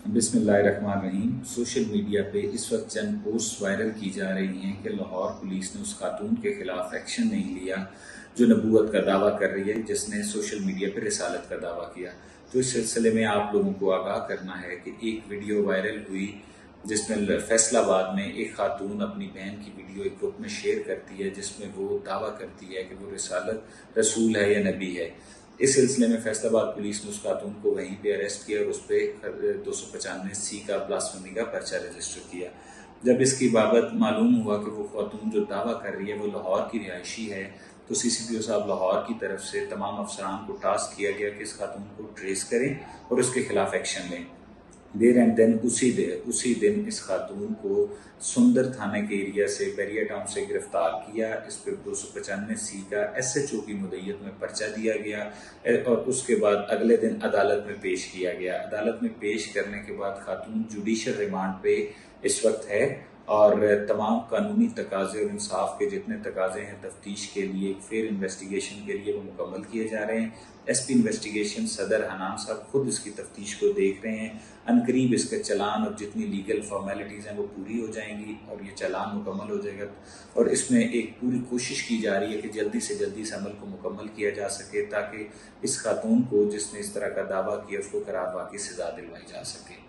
बिस्मिल्लाहिर्रहमानिर्रहीम। Social media पे इस वक्त चंद पोस्ट वायरल की जा रही हैं कि लाहौर पुलिस ने उस खातून के खिलाफ एक्शन नहीं लिया जो नबूवत का दावा कर रही है, जिसने सोशल मीडिया पे रिसालत का दावा किया। तो इस सिलसिले में आप लोगों को आगाह करना है कि एक वीडियो वायरल हुई जिसमें फैसलाबाद में एक खातून अपनी बहन की वीडियो एक ग्रुप में शेयर करती है, जिसमें वो दावा करती है कि वो रिसालत रसूल है या नबी है। इस सिलसिले में फैसलाबाद पुलिस ने उस खातून को वहीं पे अरेस्ट किया और उस पर 295C का ब्लास्फेमी का पर्चा रजिस्टर किया। जब इसकी बाबत मालूम हुआ कि वो खातून जो दावा कर रही है वो लाहौर की रिहायशी है, तो CCPO साहब लाहौर की तरफ से तमाम अफसरान को टास्क किया गया कि इस खातून को ट्रेस करें और उसके खिलाफ एक्शन लें। देर एंड देन उसी दिन इस खातून को सुंदर थाने के एरिया से बैरिया टाउन से गिरफ्तार किया। इस पर 295C का SHO की मुद्दत में पर्चा दिया गया और उसके बाद अगले दिन अदालत में पेश किया गया। अदालत में पेश करने के बाद खातून जुडिशल रिमांड पे इस वक्त है और तमाम कानूनी तकाजे और इंसाफ के जितने तकाजे हैं तफ्तीश के लिए, फेयर इन्वेस्टिगेशन के लिए, वो मुकम्मल किए जा रहे हैं। SP इन्वेस्टिगेशन सदर हनान साहब खुद इसकी तफ्तीश को देख रहे हैं। अनकरीब इसका चालान और जितनी लीगल फॉर्मेलिटीज़ हैं वो पूरी हो जाएंगी और ये चालान मुकम्मल हो जाएगा और इसमें एक पूरी कोशिश की जा रही है कि जल्दी से जल्दी इस अमल को मुकम्मल किया जा सके ताकि इस खातून को जिसने इस तरह का दावा किया उसको करार वाकई सजा दिलवाई जा सके।